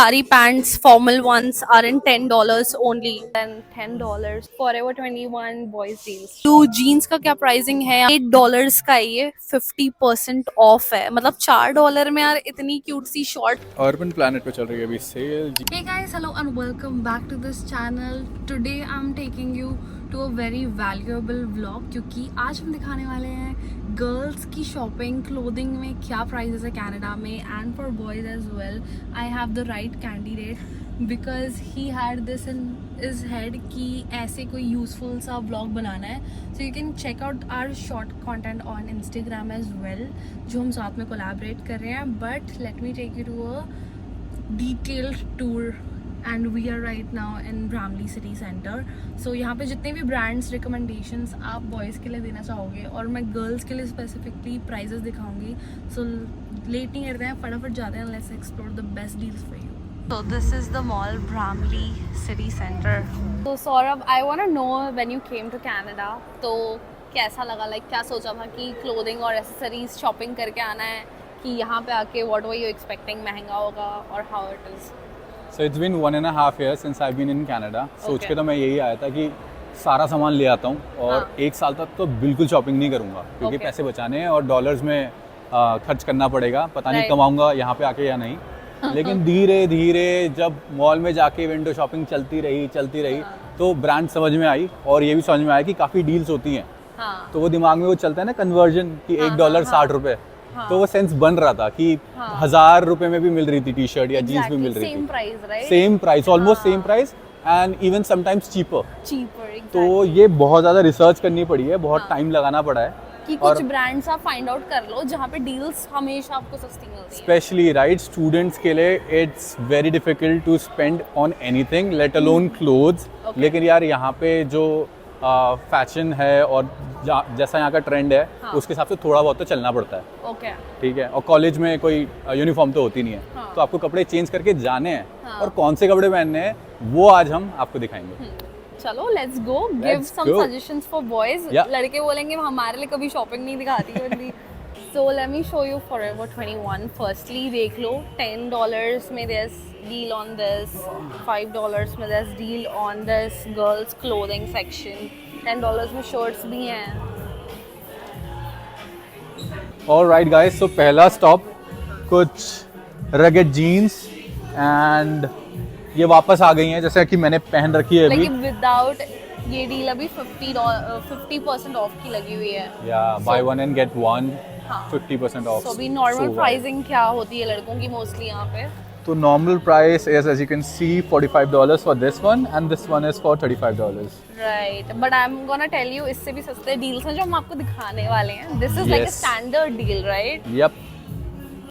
Sari pants, formal ones are in $10 only. Then $10. Forever 21 boys deals. तो jeans का क्या pricing है? $8 का है ये, 50% off है. मतलब $4 में यार इतनी cute सी short. अर्बन प्लैनेट पे चल रही है अभी cell. Hey guys, hello and welcome back to this channel. Today I'm taking you to a very valuable vlog क्योंकि आज हम दिखाने वाले हैं गर्ल्स की शॉपिंग क्लोथिंग में क्या प्राइसेस है कनाडा में and for boys as well. I have the right candidate because he had this in his head कि ऐसे कोई यूजफुल सा व्लॉग बनाना है. So you can check out our short content on Instagram as well जो हम साथ में कोलैबोरेट कर रहे हैं. But let me take you to a detailed tour and we are right now in Bramley City Center. So यहाँ पे जितने भी brands recommendations आप boys के लिए देना चाहोगे और मैं girls के लिए specifically prices दिखाऊंगी. So late नहीं करते हैं, फटाफट जाते हैं. Let's explore the best deals for you. So this is the mall, Bramley City Center. So Saurabh, I want to know when you came to Canada, तो कैसा लगा? Like क्या सोचा था कि clothing और accessories shopping करके आना है कि यहाँ पे आके what were you expecting, महंगा होगा और how it is? So it's been 1.5 years since I've been in Canada. सोच के तो मैं यही आया था कि सारा सामान ले आता हूँ और एक साल तक तो बिल्कुल शॉपिंग नहीं करूँगा क्योंकि पैसे बचाने हैं और डॉलर्स में खर्च करना पड़ेगा. पता नहीं कमाऊँगा यहाँ पे आके या नहीं. लेकिन धीरे धीरे जब मॉल में जाके विंडो शॉपिंग चलती रही तो ब्रांड समझ में आई और ये भी समझ में आया कि काफ़ी डील्स होती हैं. तो वो दिमाग में वो चलता है ना कन्वर्जन कि $1 $60. तो वो सेंस बन रहा था कि $1000 में भी मिल रही थी टी शर्ट या जीन्स भी मिल रही थी. Same price, almost same price and even sometimes cheaper. तो ये बहुत ज़्यादा रिसर्च करनी पड़ी है, बहुत टाइम लगाना पड़ा है कि कुछ ब्रांड्स आप फाइंड आउट कर लो जहाँ पे डील्स हमेशा आपको सस्ती मिलती है. स्पेशली राइट स्टूडेंट्स के लिए it's very difficult to spend on anything let alone clothes. लेकिन यार यहाँ पे जो फैशन है और जैसा यहाँ का ट्रेंड है उसके हिसाब से थोड़ा बहुत तो चलना पड़ता है. ठीक है. और कॉलेज में कोई यूनिफॉर्म तो होती नहीं है. तो आपको कपड़े चेंज करके जाने हैं और कौन से कपड़े पहनने हैं वो आज हम आपको दिखाएंगे. चलो let's go. Give some suggestions for boys. लड़के बोलेंगे हमारे लिए कभी शॉपिंग नहीं दिखाती बंदी. So let me show you Forever 21. Firstly देख लो $10 में there's deal on this, $5 में there's deal on this girls clothing section. $10 में shorts भी हैं. Alright guys, so पहला स्टॉप कुछ रगेड जीन्स एंड ये वापस आ गई हैं जैसे कि मैंने पहन रखी है अभी. लेकिन विदाउट ये डील अभी 50% ऑफ की लगी हुई है. या by one and get one 50% of. तो अभी नॉर्मल प्राइसिंग क्या होती है लड़कों की मोस्टली यहाँ पे? तो normal price is as you can see $45 for this one and this one is for $35. Right. But I am gonna tell you इससे भी सस्ते डील्स हैं जो हम आपको दिखाने वाले हैं. This is like a standard deal, right? Yup.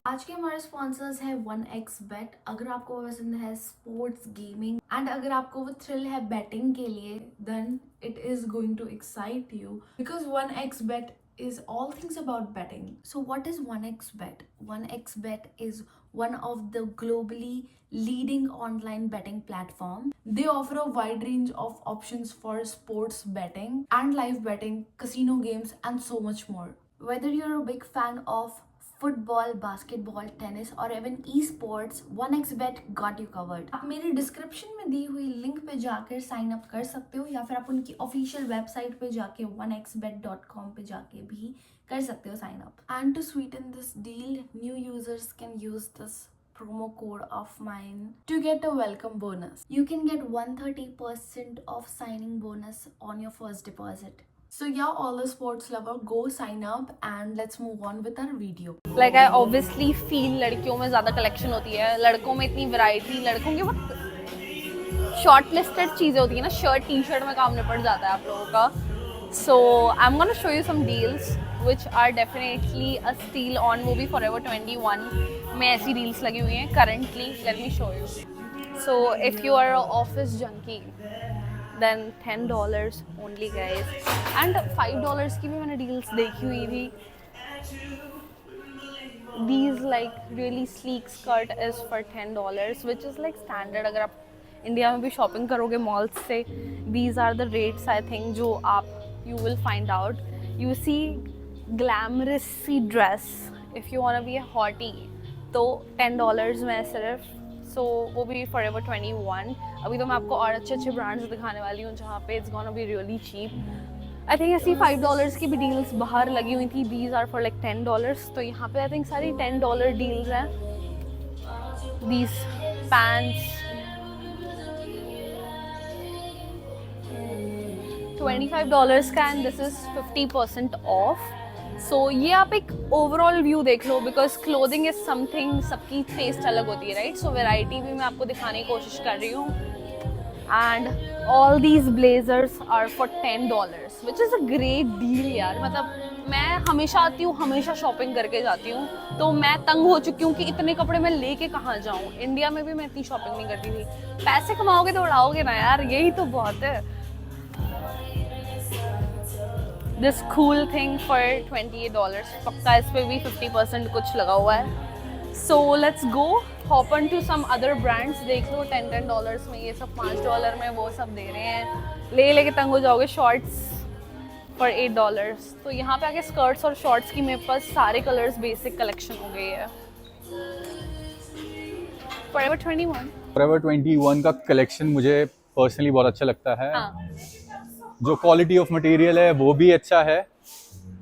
आज के हमारे स्पॉन्सर्स है 1xBet. अगर आपको पसंद है स्पोर्ट्स गेमिंग एंड अगर आपको वो थ्रिल है बैटिंग के लिए then it is going to excite you because 1xBet is all things about betting. So what is 1xBet? 1xBet is one of the globally leading online betting platform. They offer a wide range of options for sports betting and live betting, casino games and so much more. Whether you're a big fan of football, basketball, tennis और even esports, 1xBet got you covered. आप मेरी description में दी हुई link पे जाकर sign up कर सकते हो या फिर आप उनकी ऑफिशियल वेबसाइट पे जाके 1xBet.com पे जाके भी कर सकते हो sign up. And to sweeten this deal, new users can use this promo code of mine to get a welcome bonus. You can get 130% of signing bonus on your first deposit. So yeah, all the sports lover, go sign up and let's move on with our video. Like I obviously feel लड़कियों में ज़्यादा collection होती है, लड़कों में इतनी variety, लड़कों के बहुत shortlisted चीज़ें होती है ना. शर्ट टी शर्ट में काम निपट जाता है आप लोगों का. So I'm gonna show you some deals which are definitely a steal on वो भी Forever 21 में ऐसी deals लगी हुई हैं currently. Let me show you. So if you are an office junkie then $10 only guys. and $5 की भी मैंने deals देखी हुई थी. These like really sleek skirt is for $10 which is like standard. अगर आप इंडिया में भी शॉपिंग करोगे मॉल्स से, these are the rates I think जो आप you will find out. You see glamorous C dress if you wanna be a hottie तो $10 में सिर्फ सो वो भी Forever 21. अभी तो मैं आपको और अच्छे अच्छे ब्रांड्स दिखाने वाली हूँ जहाँ पे it's gonna be really cheap. I think ऐसी $5 की भी डील्स बाहर लगी हुई थी, दीज आर फॉर लाइक $10, तो यहाँ पे आई थिंक सारी $10 डील्स हैं। दीज पैंट्स $25 का एंड दिस इज 50% ऑफ। सो ये आप एक ओवरऑल व्यू देख लो, बिकॉज क्लोथिंग इज समथिंग, सबकी टेस्ट अलग होती है राइट। सो वेराइटी भी मैं आपको दिखाने की कोशिश कर रही हूँ। And all these blazers are for $10 which is a great deal यार। मतलब मैं हमेशा आती हूँ, हमेशा शॉपिंग करके जाती हूँ, तो मैं तंग हो चुकी हूँ कि इतने कपड़े मैं लेके कहाँ जाऊँ। इंडिया में भी मैं इतनी शॉपिंग नहीं करती थी। पैसे कमाओगे तो उड़ाओगे ना यार, यही तो बहुत है। दिस कूल थिंग फॉर $28, पक्का इस पे भी 50% कुछ लगा हुआ है। So let's go hop on to some other brands. देख लो $10 में ये सब, $5 में वो सब दे रहे हैं। लेके तंग हो जाओगे। Shorts for $8। तो यहाँ पे आके स्कर्ट्स और शॉर्ट्स की मेरे पास सारे कलर्स बेसिक कलेक्शन हो गई है। Forever 21। Forever 21 का कलेक्शन मुझे पर्सनली बहुत अच्छा लगता है। हाँ जो क्वालिटी ऑफ मटेरियल है वो भी अच्छा है,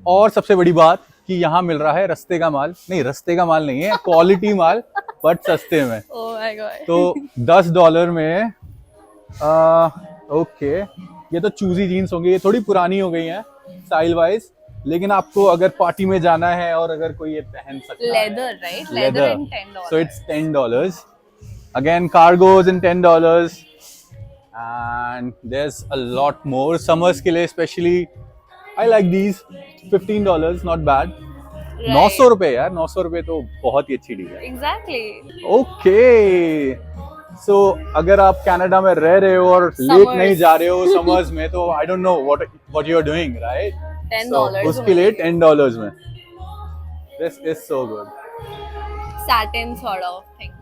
और सबसे बड़ी बात कि यहाँ मिल रहा है रस्ते का माल। नहीं, रस्ते का माल नहीं है, क्वालिटी माल, बट सस्ते में। Oh my God. तो $10 में ओके, ये तो चूजी जीन्स होंगी, ये थोड़ी पुरानी हो गई हैं स्टाइल वाइज, लेकिन आपको अगर पार्टी में जाना है और अगर कोई ये पहन सकता है, leather right, leather in $10। so it's $10. Again, cargos in $10, and there's a lot more summers के लिए especially. I like these $15, not bad. 900 रुपए यार, 900 रुपए तो बहुत ही अच्छी डील है। एग्जैक्टली। ओके, सो अगर आप कनाडा में रह रहे हो और लेक नहीं जा रहे हो समर्स में, तो I don't know what you are doing right. $10 उसके लिए $10 में this is so good. Satin sort of thing.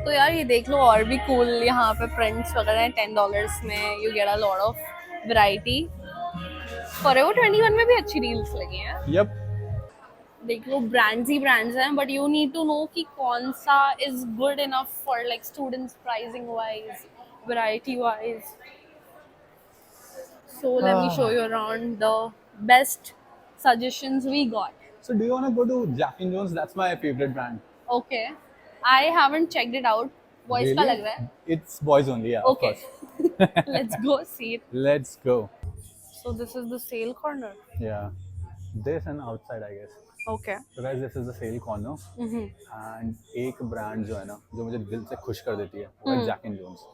तो यार ये देख लो और भी कूल यहाँ पे प्रिंट्स वगैरह हैं $10 में। You get a lot of variety. Forever 21 में भी अच्छी डील्स लगी हैं। यप, देख लो ब्रांड्स ही ब्रांड्स हैं, but you need to know कि कौन सा is good enough for like students, pricing wise, variety wise. So let me show you around the best suggestions we got. so do you want to go to Jack and Jones? That's my favorite brand. Okay, I haven't checked it out. Boys का लग रहा है। It's boys only, yeah. Okay. Of course. Let's go see it. Let's go. So this is the sale corner. Yeah, this and outside I guess. Okay. So guys, this is the sale corner. And एक brand जो है ना, जो मुझे दिल से खुश कर देती है, वो है जैक एंड जोन्स।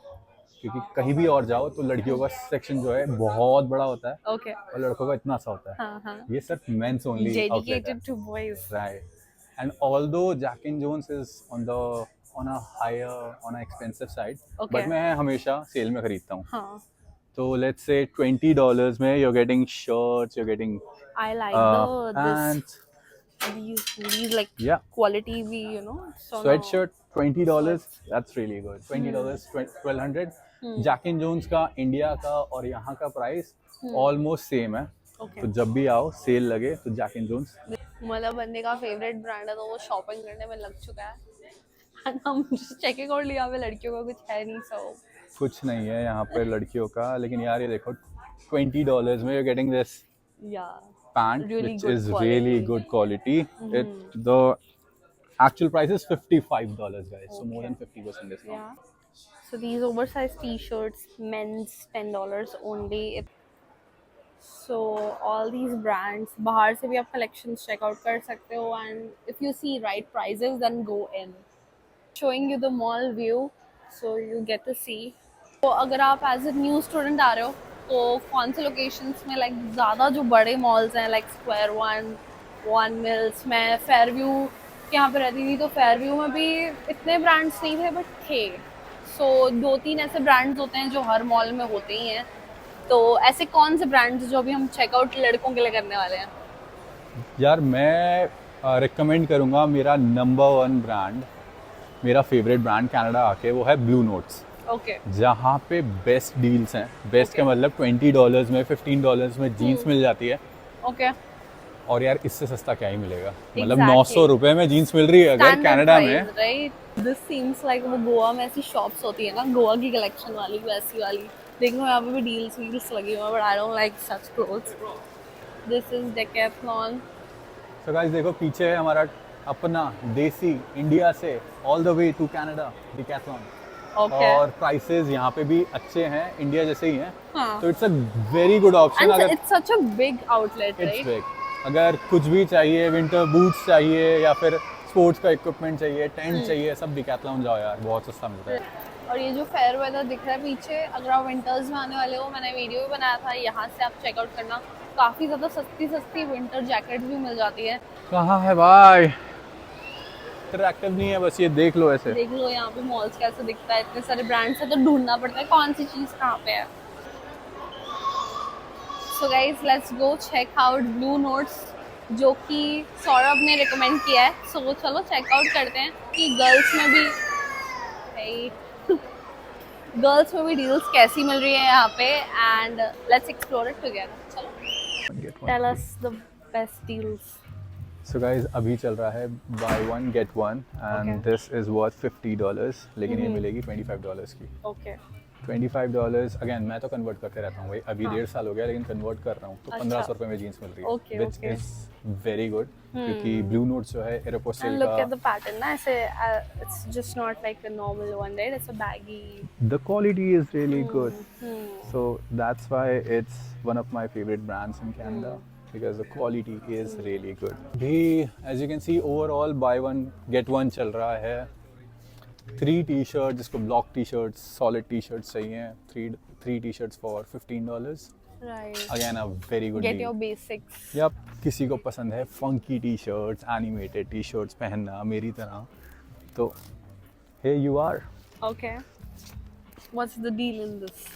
क्योंकि कहीं भी और जाओ तो लड़कियों का सेक्शन जो है बहुत बड़ा होता है, Okay. और लड़कों का इतना सा होता है। हाँ हाँ। ये सिर्फ men's only Dedicated to boys. right. And although Jack and Jones is on a expensive side, Okay. but मैं हमेशा सेल में खरीदता हूँ। हाँ। तो let's say $20 में you're getting shirts, you're getting I like this pants, these like yeah, quality भी, you know. So sweatshirt $20, that's really good. $20, 1200. Jack and Jones का इंडिया का और यहाँ का प्राइस ऑलमोस्ट सेम है। Okay. तो जब भी आओ सेल लगे तो जैक एंड जोन्स। मतलब बंदे का फेवरेट ब्रांड है, तो वो शॉपिंग करने में लग चुका है। हम चेकिंग आउट लिया पे लड़कियों का कुछ है नहीं, सब कुछ नहीं है यहाँ पे लड़कियों का, लेकिन यार ये देखो $20 में you're getting this yeah, pant really which good is quality. really good quality. The actual price is $55 guys, so more than 50% discount. yeah. So these oversized t-shirts, men's $10 only. So all these brands, बाहर से भी आप collections check out कर सकते हो, and if you see right prices then go in. Showing you the mall view, so you get to see. तो अगर आप as a new student आ रहे हो तो कौन से locations में like ज़्यादा जो बड़े malls हैं like Square One, One Mills, मैं Fairview के यहाँ पे रहती थी, तो Fairview में भी इतने brands नहीं थे but थे। सो 2-3 ऐसे ब्रांड्स होते हैं जो हर मॉल में होते ही हैं। तो ऐसे कौन से ब्रांड्स जो भी हम चेकआउट लड़कों के लिए करने वाले हैं? यार मैं रिकमेंड करूँगा मेरा नंबर 1 ब्रांड, मेरा फेवरेट ब्रांड कनाडा आके, वो है ब्लू नोट्स। ओके। जहाँ पे बेस्ट डील्स हैं। बेस्ट का मतलब $20 में, $15 में जीन्स मिल जाती है। ओके। और यार इससे सस्ता क्या ही मिलेगा, मतलब Exactly. 900 रुपए में जीन्स मिल रही है अगर Standard कनाडा price, में। right? This seems like वो गोवा में ऐसी शॉप्स होती है ना, गोवा की कलेक्शन वाली वैसी वाली। देखो यहाँ पे भी डील्स वील्स लगी हुई है, but I don't like such clothes. This is Decathlon. तो गाइस देखो पीछे है हमारा अपना देसी इंडिया से all the way to Canada Decathlon. Okay. और प्राइसेस यहाँ पे भी अच्छे हैं, इंडिया जैसे ही हैं। हाँ। तो it's a very good option. And अगर it's such a big outlet, it's right? Big, अगर कुछ भी चाहिए, विंटर बूट्स चाहिए या फिर स्पोर्ट्स का इक्विपमेंट चाहिए, टेंट चाहिए, सब डिकैथलॉन जाओ यार, बहुत सस्ता मिलता है। और ये जो फेयर वेदर दिख रहा है पीछे, अगर आप विंटर्स में आने वाले हो, मैंने वीडियो भी बनाया था, यहाँ से आप चेकआउट करना। काफ़ी ज़्यादा सस्ती सस्ती विंटर जैकेट भी मिल जाती है। कहाँ है भाई? इंटरैक्टिव नहीं है, बस ये देख लो ऐसे। देख लो यहाँ पे मॉल्स कैसे दिखता है, इतने सारे ब्रांड्स है तो ढूंढना पड़ता है कौन सी चीज़ कहाँ पे है। So guys let's go check out Bluenotes, जो कि सौरभ ने रिकमेंड किया है। सो चलो चेकआउट करते हैं कि गर्ल्स में भी गर्ल्स में भी डील्स कैसी मिल रही है यहाँ पे, and let's explore it together. चलो tell us the best deals. So guys अभी चल रहा है buy one get one and Okay. This is worth $50, लेकिन ये मिलेगी $25 की। ओके। $25 अगेन, मैं तो कन्वर्ट करते रहता हूँ भाई, अभी हाँ। 1.5 साल हो गया लेकिन कन्वर्ट कर रहा हूँ, तो अच्छा। 1500 रुपये में जीन्स मिल रही Okay, है, विच okay. Is very good. क्योंकि ब्लू नोट्स जो है एंड एरोपोस्टिल लुक एट द का, पैटर्न ना, ऐसे it's just not like a normal one, right? It's a baggy. The quality is really good, so that's why it's one of my favorite brands in Canada because the quality is really good. भी as you can see overall buy one get one चल रहा है। 3 T-shirt, जिसको block T-shirts, solid T-shirts चाहिए, 3 T-shirts for $15। Right. Again a very good get deal. Your basics. या किसी को पसंद है फंकी टी-शर्ट्स, एनिमेटेड टी-शर्ट्स पहनना मेरी तरह, तो here you are. Okay, what's the deal in this?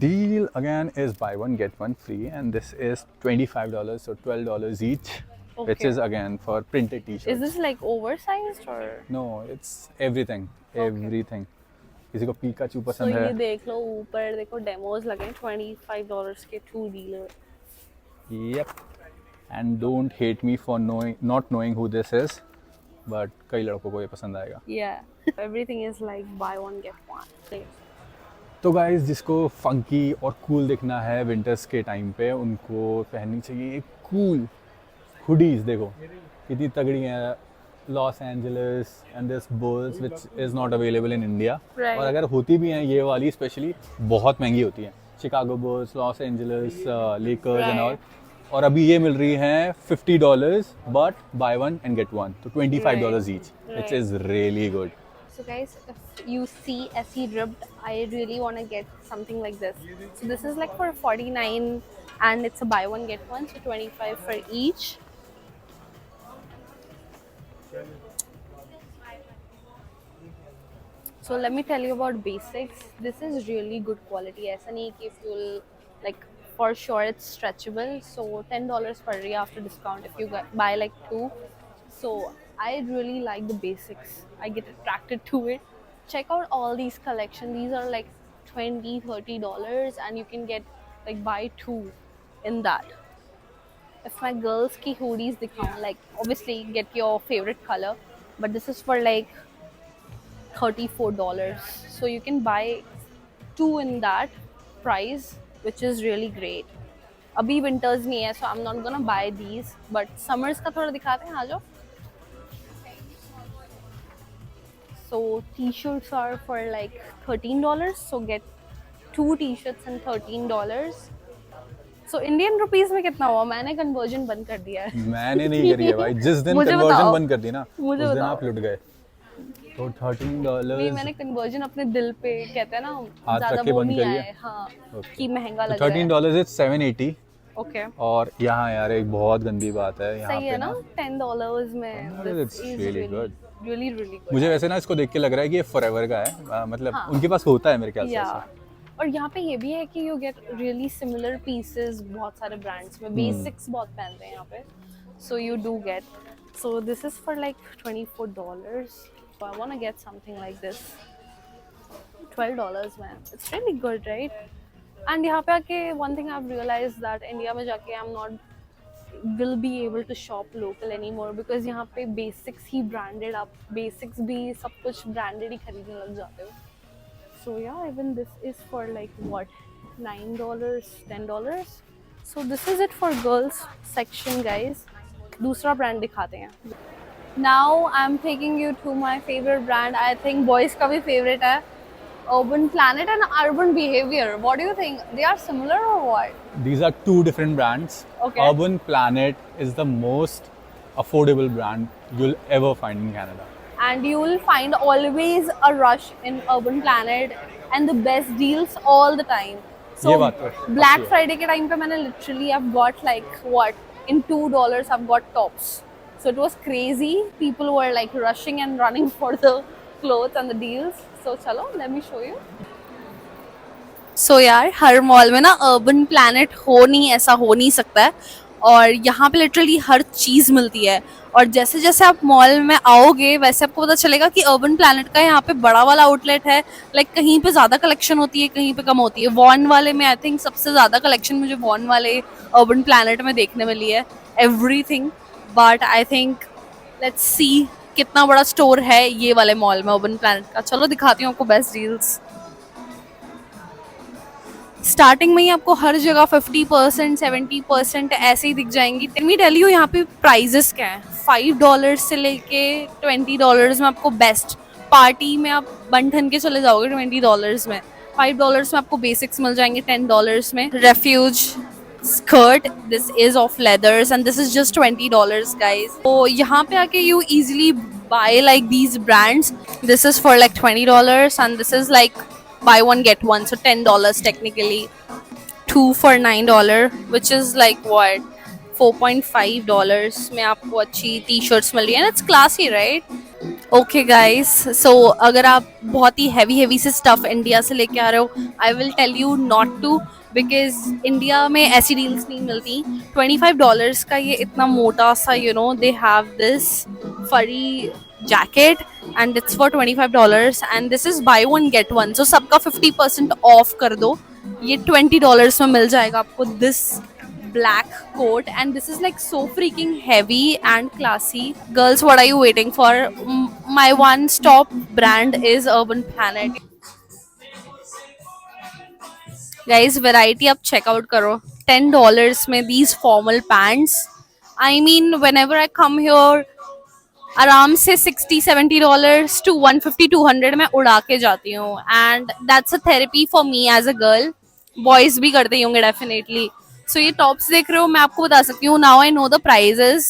Deal again is buy one get one free, and this is $25, so $12 each, which Okay. is again for printed t-shirts. Is this like oversized और? No, it's everything, everything. किसी को Pikachu सो पसंद ये है, देख लो, ऊपर देखो demos लगे हैं $25 के, 2 dealer. yep. And don't hate me for not knowing who this is, but कई लड़कों को ये पसंद आएगा। या everything is like bye one get one. तो गाइस जिसको फंकी और कूल दिखना है विंटर्स के टाइम पे, उनको पहननी चाहिए कूल हुडीज। देखो कितनी तगड़ी हैं, Los Angeles and this bulls which is not available in India. Right. और अगर होती भी हैं ये वाली स्पेशली, बहुत महंगी होती हैं। Chicago bulls, Los Angeles Lakers and all, और अभी ये मिल रही हैं $50, but by one and get one, तो $25 each, which is really good. So guys, if you see SE ribbed, I really want to get something like this. So this is like for 49 and it's a buy one get one, so 25 for each. So let me tell you about basics. This is really good quality. ऐसा नहीं कि full, like for sure it's stretchable. So $10 per year after discount if you buy like 2. So I really like the basics. I get attracted to it. Check out all these collections. These are like $20-$30 and you can get like buy 2 in that. If my girls ki hoodies dikhao, like obviously get your favorite color, but this is for like $34. So you can buy 2 in that price, which is really great. अभी winters नहीं है, so I'm not gonna buy these, but summers का थोड़ा दिखाते हैं, आ जाओ। So t-shirts are for like $13, so get 2 t-shirts and $13. So Indian rupees में कितना हुआ? मैंने conversion बंद कर दिया है। मैंने नहीं करी है भाई, जिस दिन मुझे कन्वर्जन बताओ। बंद कर दी ना, मुझे उस दिन बताओ। आप लुट गए। तो $13 नहीं, मैंने conversion अपने दिल पे, कहते हैं ना, हाथ ज़्यादा रख के वो बंद नहीं करिए। आए, हाँ, Okay. कि महंगा तो लग रहा है। $13 इज 780। Okay. और यहाँ यार एक बहुत गंदी बात है यहाँ सही पे है ना, ना, $10 में It's this is really really good. really really good. मुझे वैसे ना इसको देख के लग रहा है कि ये फॉरएवर का है, मतलब हाँ। उनके पास होता है मेरे ख्याल से या ऐसा। और यहाँ पे ये भी है कि you get really similar pieces बहुत सारे ब्रांड्स में, बेसिक्स बहुत पहनते हैं यहाँ पे, so you do get. So this is for like $24, so I want to get something like this. $12 में it's really good, right? And यहाँ पे आके one thing I have realised that India में जाके I am not will be able to shop local anymore because यहाँ पे basics ही branded, आप basics भी सब कुछ branded ही खरीदने लग जाते हो. So yeah, even this is for like what, $9, $10. So this is it for girls section, guys. दूसरा brand दिखाते हैं. Now I'm taking you to my favorite brand. I think boys का भी favorite है. Urban Planet and Urban Behavior. What do you think? They are similar or what? These are two different brands. Okay. Urban Planet is the most affordable brand you'll ever find in Canada. And you will find always a rush in Urban Planet and the best deals all the time. So ये बात तो Black अच्छी है. Friday के time पे मैंने literally I've got like what, in $2 I've got tops. So it was crazy. People were like rushing and running for the clothes and the deals. So chalo, let me show you. So यार हर mall में ना urban planet हो नहीं, ऐसा हो नहीं सकता है. और यहाँ पे लिटरली हर चीज़ मिलती है. और जैसे जैसे आप मॉल में आओगे वैसे आपको पता चलेगा कि अर्बन प्लैनेट का यहाँ पे बड़ा वाला आउटलेट है. लाइक कहीं पे ज़्यादा कलेक्शन होती है, कहीं पे कम होती है. वॉन वाले में आई थिंक सबसे ज़्यादा कलेक्शन मुझे वॉन वाले अर्बन प्लैनेट में देखने मिली है. Everything. But I think let's see कितना बड़ा स्टोर है ये वाले मॉल में अर्बन प्लैनेट का. चलो दिखाती हूँ आपको बेस्ट डील्स. स्टार्टिंग में ही आपको हर जगह 50% 70% ऐसे ही दिख जाएंगी. लेट मी टेल यू यहाँ पे प्राइजेस क्या है. $5 से लेके $20 में आपको बेस्ट. पार्टी में आप बन ठन के चले जाओगे $20 में. $5 में आपको बेसिक्स मिल जाएंगे $10 में. Refuge skirt, this is of leathers and this is just $20, guys. So यहाँ पे आके you easily buy like these brands. This is for like $20 and this is like buy one get one, so $10 technically. 2 for $9, which is like what, $4.5 में आपको अच्छी T-shirts मिल रही है. It's classy, right? Okay guys, so अगर आप बहुत ही heavy से stuff India से लेके आ रहे हो, I will tell you not to, because India में ऐसी डील्स नहीं मिलती. $25 का ये इतना मोटा सा they have this furry jacket and it's for $25 and this is buy one get one. So सबका 50% ऑफ कर दो. ये $20 में मिल जाएगा आपको this black coat and this is like so freaking heavy and classy. Girls, what are you waiting for? My one stop brand is Urban Planet. Guys, variety आप checkout करो. $10 में these formal pants. I mean, whenever I come here, आराम से $60-70 to $150-200 मैं उड़ा के जाती हूँ. And that's a therapy for me as a girl. Boys भी करते ही होंगे definitely. So ये tops देख रहे हो, मैं आपको बता सकती हूँ. Now I know the prices.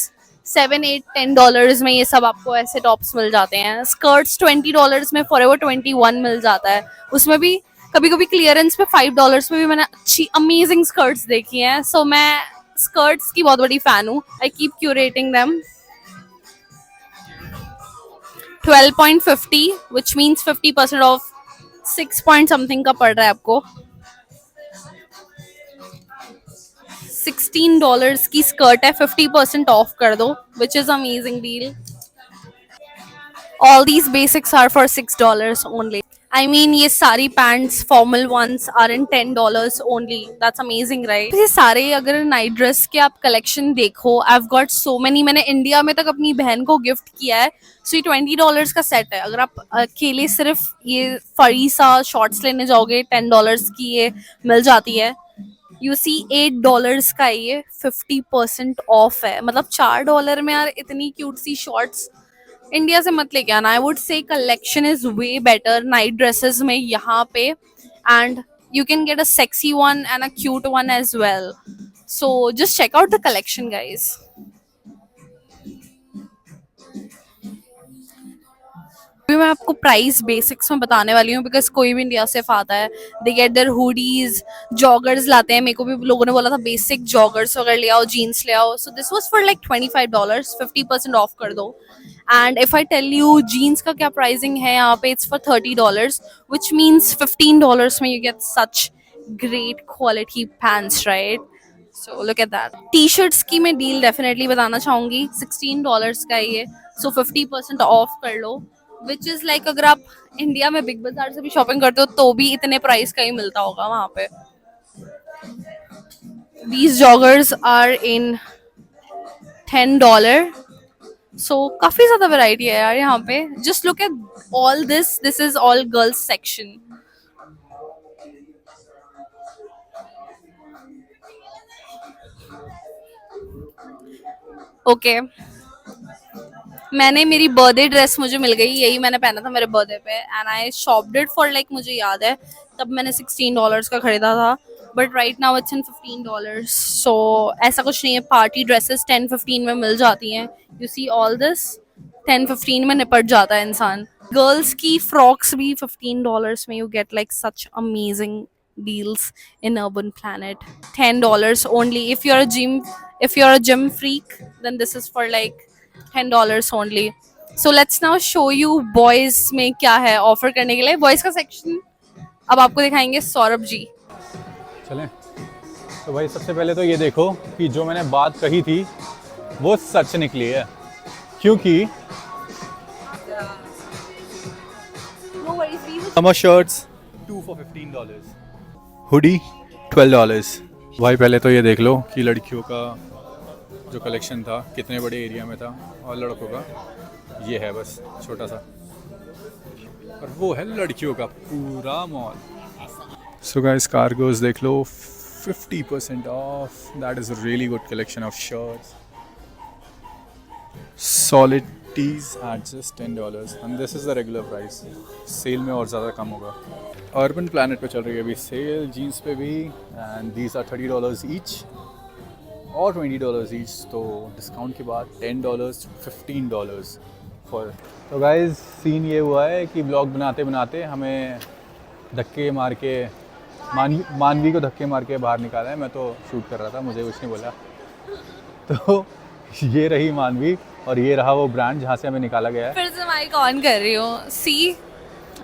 $7-8-10 में ये सब आपको ऐसे tops मिल जाते हैं. Skirts $20 में Forever 21 मिल जाता है. उसमें भी कभी कभी क्लियरेंस पे $5 में भी मैंने अच्छी अमेजिंग स्कर्ट्स देखी हैं. सो मैं स्कर्ट्स की बहुत बड़ी फैन हूँ. I keep curating them. 12.50 which means 50% of 6 point something का पड़ रहा है आपको. $16 की स्कर्ट है, 50% ऑफ कर दो, which is amazing deal. All these basics are for $6 only. I mean, ये सारी pants, formal ones are in $10 only. That's amazing, right? ये सारे अगर नाइट ड्रेस के आप कलेक्शन देखो, I've got so many. मैंने इंडिया में तक अपनी बहन को गिफ्ट किया है. So ये $20 का सेट है. अगर आप अकेले सिर्फ ये फरी सा शॉर्ट्स लेने जाओगे, $10 की ये मिल जाती है. You see $8 का ये 50% ऑफ है. मतलब $4 में यार इतनी क्यूट सी शॉर्ट्स इंडिया से मत लेके आना. I would say collection is way better night dresses में यहाँ पे. And you can get a sexy one and a cute one as well. So just check out the collection, guys. अभी मैं आपको प्राइस बेसिक्स में बताने वाली हूँ बिकॉज कोई भी इंडिया से आता है, they get their hoodies, joggers लाते हैं. मेरे को भी लोगों ने बोला था बेसिक जॉगर्स वगैरह ले आओ, जीन्स ले आओ. So this was for like $25, 50% off कर दो. And if I tell you jeans का क्या प्राइसिंग है यहाँ पे, इट्स फॉर $30 विच मीन्स $15 में you get such great quality pants, right? So look at that. T shirts की मैं डील डेफिनेटली बताना चाहूँगी. $16 का ये, सो 50% ऑफ कर लो. विच इज़ लाइक अगर आप इंडिया में बिग बाजार से भी शॉपिंग करते हो तो भी इतने प्राइस का ही मिलता होगा वहाँ पे. These joggers are in $10. So काफी ज़्यादा वैरायटी है यार यहाँ पे. Just look at all this. This is all girls section. Okay. मैंने मेरी बर्थडे ड्रेस मुझे मिल गई, यही मैंने पहना था मेरे बर्थडे पे, and I शॉप्ड it for like, मुझे याद है तब मैंने $16 का खरीदा था, but right now it's in $15. सो ऐसा कुछ नहीं है, पार्टी ड्रेसेस 10-15 में मिल जाती हैं. यू सी ऑल दिस 10-15 में निपट जाता है इंसान. गर्ल्स की फ्रॉक्स भी $15 में you get like such amazing deals in Urban Planet. $10 only. If you're a gym freak, then this is for like $10 only. So let's now show you boys में क्या है ऑफर करने के लिए. बॉयज का सेक्शन अब आपको दिखाएंगे सौरभ जी. चलें. तो भाई सबसे पहले तो ये देखो कि जो मैंने बात कही थी वो सच निकली है, क्योंकि समर शर्ट्स 2 for $15, हुडी $12. भाई पहले तो ये देख लो कि लड़कियों का जो कलेक्शन था कितने बड़े एरिया में था, और लड़कों का ये है बस छोटा सा, और वो है लड़कियों का पूरा मॉल. सो गाइस कार्गोस देख लो 50% off. That is a really good collection of shirts. Solid tees at just $10, and this is the regular price. Sale में और ज़्यादा कम होगा. अर्बन प्लैनेट पे चल रही है अभी सेल जीन्स पे भी, एंड दीज आर $30 ईच और $20 ईच. तो डिस्काउंट के बाद $10 to $15 फॉर. तो गाइज सीन ये हुआ है कि ब्लॉग बनाते बनाते हमें धक्के मार के मानवी को धक्के मार के बाहर निकाला है. मैं तो शूट कर रहा था, मुझे कुछ नहीं बोला. तो ये रही मानवी और ये रहा वो ब्रांड जहाँ से हमें निकाला गया है. फिर से माइक ऑन कर रही हूँ. सी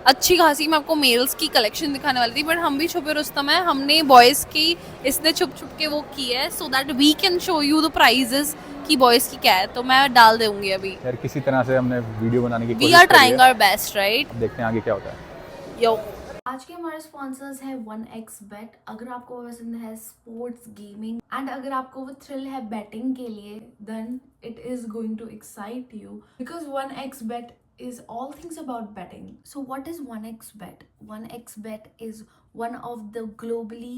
अच्छी खासी मैं आपको मेल्स की कलेक्शन दिखाने वाली थी, बट हम भी छुपे रुस्तम है. हमने बॉयज़ की इसने छुप छुप के वो की है, so that we can show you the prices कि बॉयज़ की क्या है. तो मैं डाल दूंगी अभी. यार किसी तरह से हमने वीडियो बनाने की वी कोशिश आर करी ट्राइंग है. Our best, right. देखते हैं आगे क्या होता है. यो. आज के हमारे स्पॉन्सर्स है 1xBet. अगर आपको पसंद है स्पोर्ट्स गेमिंग एंड अगर आपको वो थ्रिल है बैटिंग के लिए, then it is going to excite you because 1xBet is all things about betting. So what is 1xBet? 1xBet is one of the globally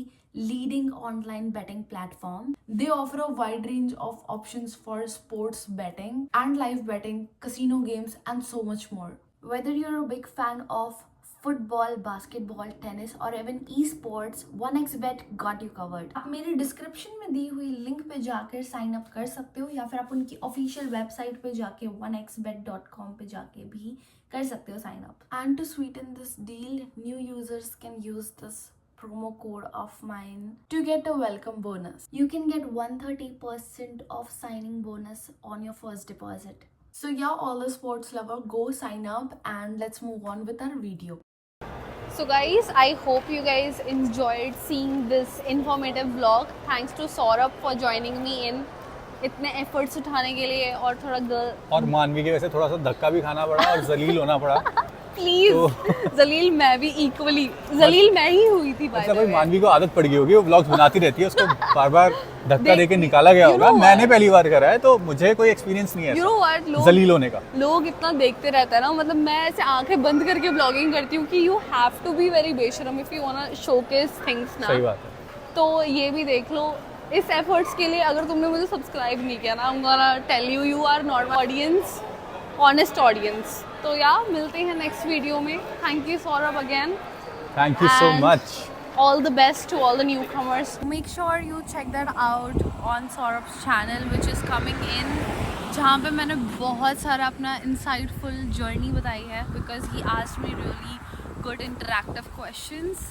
leading online betting platform. They offer a wide range of options for sports betting and live betting, casino games and so much more. Whether you're a big fan of football, basketball, tennis or even esports, 1xBet got you covered. आप मेरी description में दी हुई link पे जाकर sign up कर सकते हो, या फिर आप उनकी ऑफिशियल वेबसाइट पे जाके 1xbet.com पे जाके भी कर सकते हो sign up. And to sweeten this deal, new users can use this promo code of mine to get a welcome bonus. You can get 130% of signing bonus on your first deposit. So yeah, all the sports lover, go sign up and let's move on with our video. So guys, I hope you guys enjoyed seeing this informative vlog. Thanks to Saurabh for joining me in. इतने efforts उठाने के लिए, और थोड़ा girl और मानवी के वैसे थोड़ा सा धक्का भी खाना पड़ा और जलील होना पड़ा. प्लीज जलील मैं भी इक्वली जलील मैं ही हुई थी. अच्छा भाई, मानवी को आदत पड़ गई होगी, वो व्लॉग्स बनाती रहती है, उसको बार बार धक्का देके निकाला गया होगा. मैंने पहली बार करा है तो मुझे कोई एक्सपीरियंस नहीं है ऐसा जलील होने का. लोग इतना देखते रहते हैं ना, मतलब मैं ऐसे आंखें बंद करके ब्लॉगिंग करती हूँ कि you have to be very बेशरम if you want to showcase things ना. सही बात है. तो ये भी देख लो. इस एफर्ट्स के लिए अगर तुमने मुझे सब्सक्राइब नहीं किया ना, I am gonna tell you, you are not my audience, honest audience. तो यार मिलते हैं नेक्स्ट वीडियो में. Thank you Saurabh again. Thank you so much. All the best to all the newcomers. Make sure you check that out on Saurabh's channel which is coming in, जहाँ पे मैंने बहुत सारा अपना insightful journey बताई है, because he asked me really good interactive questions.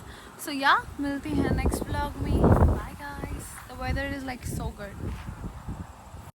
So yeah, मिलते हैं next vlog में. Bye guys. The weather is like so good.